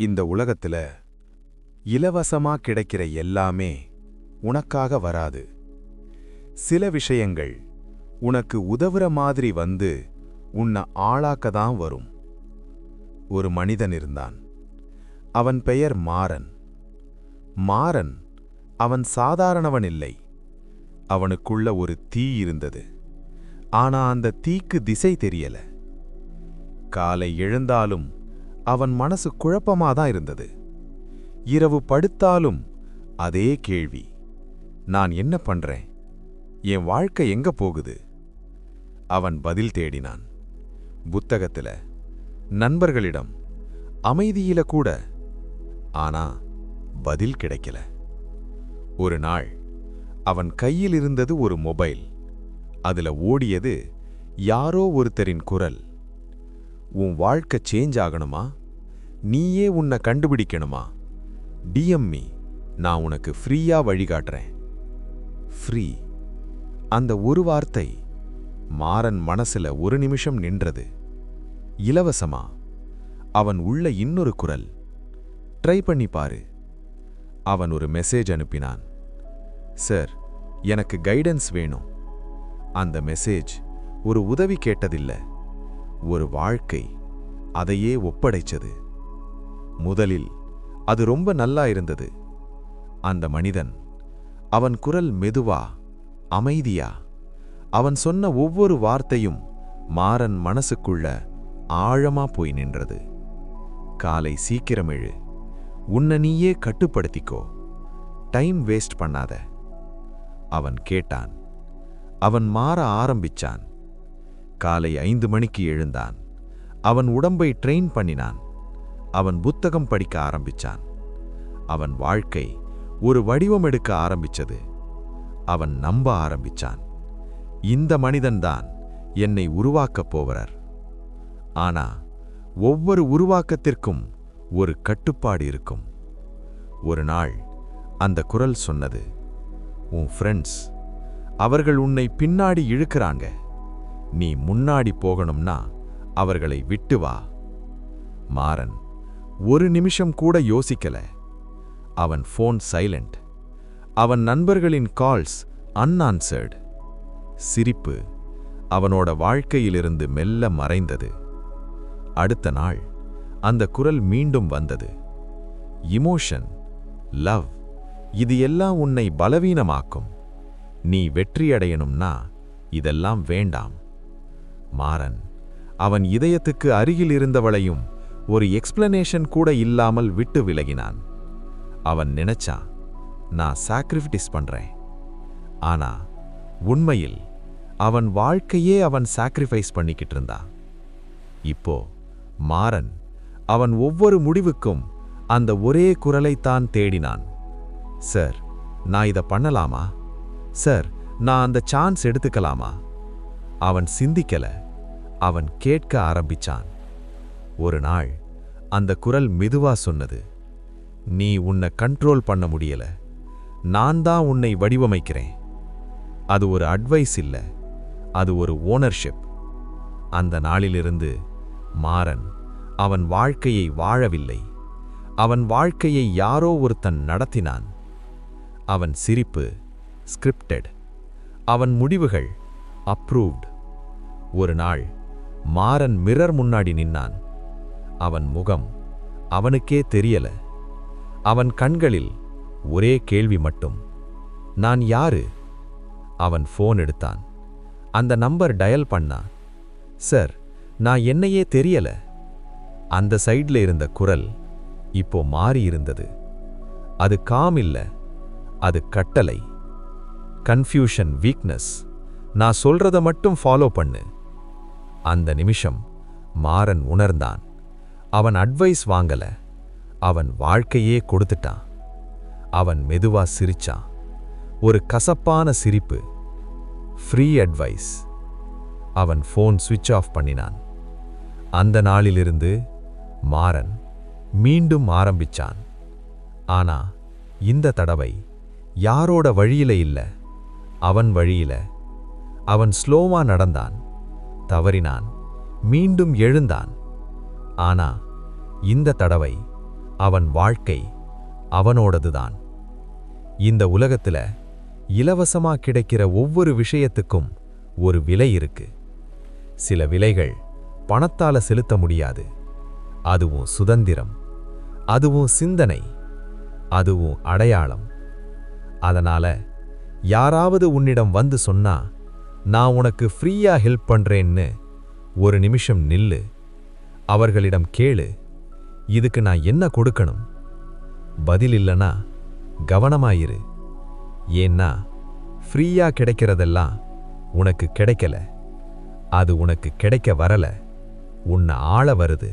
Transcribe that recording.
இந்த உலகத்துல இலவசமா கிடைக்கிற எல்லாமே உனக்காக வராது. சில விஷயங்கள் உனக்கு உதவுற மாதிரி வந்து உன்னை ஆளாக்கதான் வரும். ஒரு மனிதன் இருந்தான். அவன் பெயர் மாறன். மாறன் அவன் சாதாரணவன் இல்லை. அவனுக்குள்ள ஒரு தீ இருந்தது. ஆனா அந்த தீக்கு திசை தெரியல. காலை எழுந்தாலும் அவன் மனசு குழப்பமாதான் இருந்தது. இரவு படுத்தாலும் அதே கேள்வி, நான் என்ன பண்றேன்? என் வாழ்க்கை எங்க போகுது? அவன் பதில் தேடினான். புத்தகத்துல, நண்பர்களிடம், அமைதியில கூட. ஆனா பதில் கிடைக்கல. ஒரு நாள் அவன் கையில் இருந்தது ஒரு மொபைல். அதுல ஓடியது யாரோ ஒருத்தரின் குரல். உன் வாழ்க்கை சேஞ்ச் ஆகணுமா? நீயே உன்னை கண்டுபிடிக்கணுமா? டிஎம்மி, நான் உனக்கு ஃப்ரீயா வழிகாட்டுறேன். ஃப்ரீ. அந்த ஒரு வார்த்தை மாறன் மனசுல ஒரு நிமிஷம் நின்றது. இலவசமா? அவன் உள்ள இன்னொரு குரல், ட்ரை பண்ணி பாரு. அவன் ஒரு மெசேஜ் அனுப்பினான். சார், எனக்கு கைடன்ஸ் வேணும். அந்த மெசேஜ் ஒரு உதவி கேட்டதில்ல, ஒரு வாழ்க்கை அதையே ஒப்படைச்சது. முதலில் அது ரொம்ப நல்லா இருந்தது. அந்த மனிதன், அவன் குரல் மெதுவா, அமைதியா. அவன் சொன்ன ஒவ்வொரு வார்த்தையும் மாறன் மனசுக்குள்ள ஆழமா போய் நின்றது. காலை சீக்கிரம் எழு. உன்னை நீயே கட்டுப்படுத்திக்கோ. டைம் வேஸ்ட் பண்ணாத. அவன் கேட்டான். அவன் மாற ஆரம்பிச்சான். காலை 5 மணிக்கு எழுந்தான். அவன் உடம்பை ட்ரெயின் பண்ணினான். அவன் புத்தகம் படிக்க ஆரம்பிச்சான். அவன் வாழ்க்கை ஒரு வடிவம் எடுக்க ஆரம்பிச்சது. அவன் நம்ப ஆரம்பிச்சான், இந்த மனிதன்தான் என்னை உருவாக்கப் போகிறார். ஆனா ஒவ்வொரு உருவாக்கத்திற்கும் ஒரு கட்டுப்பாடு இருக்கும். ஒரு நாள் அந்த குரல் சொன்னது, உன் ஃப்ரெண்ட்ஸ், அவர்கள் உன்னை பின்னாடி இழுக்கிறாங்க. நீ முன்னாடி போகணும்னா அவர்களை விட்டு வா. மாறன் ஒரு நிமிஷம் கூட யோசிக்கல. அவன் ஃபோன் சைலண்ட். அவன் நண்பர்களின் கால்ஸ் அன்ஆன்சர்டு. சிரிப்பு அவனோட வாழ்க்கையிலிருந்து மெல்ல மறைந்தது. அடுத்த நாள் அந்த குரல் மீண்டும் வந்தது. இமோஷன், லவ், இது எல்லாம் உன்னை பலவீனமாக்கும். நீ வெற்றியடையணும்னா இதெல்லாம் வேண்டாம். மாறன் அவன் இதயத்துக்கு அருகில் இருந்தவளையும் ஒரு எக்ஸ்பிளனேஷன் கூட இல்லாமல் விட்டு விலகினான். அவன் நினைச்சான், நான் சாக்ரிஃபைஸ் பண்றேன். ஆனா உண்மையில் அவன் வாழ்க்கையே அவன் சாக்ரிஃபைஸ் பண்ணிக்கிட்டு இருந்தான். இப்போ மாறன் அவன் ஒவ்வொரு முடிவுக்கும் அந்த ஒரே குரலைத்தான் தேடினான். சார், நான் இதை பண்ணலாமா? சார், நான் அந்த சான்ஸ் எடுத்துக்கலாமா? அவன் சிந்திக்கல, அவன் கேட்க ஆரம்பிச்சான். ஒரு நாள் அந்த குரல் மெதுவா சொன்னது, நீ உன்னை கண்ட்ரோல் பண்ண முடியல, நான் தான் உன்னை வடிவமைக்கிறேன். அது ஒரு அட்வைஸ் இல்ல, அது ஒரு ஓனர்ஷிப். அந்த நாளிலிருந்து மாறன் அவன் வாழ்க்கையை வாழவில்லை, அவன் வாழ்க்கையை யாரோ ஒருத்தன் நடத்தினான். அவன் சிரிப்பு ஸ்கிரிப்டட், அவன் முடிவுகள் அப்ரூவ்ட். ஒரு நாள் மாறன் மிரர் முன்னாடி நின்னான். அவன் முகம் அவனுக்கே தெரியல. அவன் கண்களில் ஒரே கேள்வி மட்டும், நான் யாரு? அவன் ஃபோன் எடுத்தான். அந்த நம்பர் டயல் பண்ணான். சார், நான் என்னையே தெரியல. அந்த சைட்ல இருந்த குரல் இப்போ மாறி இருந்தது. அது காம் இல்ல, அது கட்டளை. கன்ஃபியூஷன், வீக்னஸ், நான் சொல்றத மட்டும் ஃபாலோ பண்ணு. அந்த நிமிஷம் மாறன் உணர்ந்தான், அவன் அட்வைஸ் வாங்கல, அவன் வாழ்க்கையே கொடுத்துட்டான். அவன் மெதுவா சிரிச்சான், ஒரு கசப்பான சிரிப்பு. Free advice. அவன் ஃபோன் சுவிட்ச் ஆஃப் பண்ணினான். அந்த நாளிலிருந்து மாறன் மீண்டும் ஆரம்பிச்சான். ஆனா இந்த தடவை யாரோட வழியில இல்ல, அவன் வழியில. அவன் ஸ்லோவா நடந்தான், தவறினான், மீண்டும் எழுந்தான். ஆனா இந்த தடவை அவன் வாழ்க்கை அவனோடதுதான். இந்த உலகத்துல இலவசமா கிடைக்கிற ஒவ்வொரு விஷயத்துக்கும் ஒரு விலை இருக்கு. சில விலைகள் பணத்தால செலுத்த முடியாது. அதுவும் சுதந்திரம், அதுவும் சிந்தனை, அதுவும் அடையாளம். அதனால யாராவது உன்னிடம் வந்து சொன்னா, நான் உனக்கு ஃப்ரீயா ஹெல்ப் பண்றேன்னு, ஒரு நிமிஷம் நில்லு. அவர்களிடம் கேளு, இதுக்கு நான் என்ன கொடுக்கணும்? பதில் இல்லனா கவனமாயிரு. ஏன்னா ஃப்ரீயா கிடைக்கிறதெல்லாம் உனக்கு கிடைக்கல, அது உனக்கு கிடைக்க வரல, உன்னை ஆள வருது.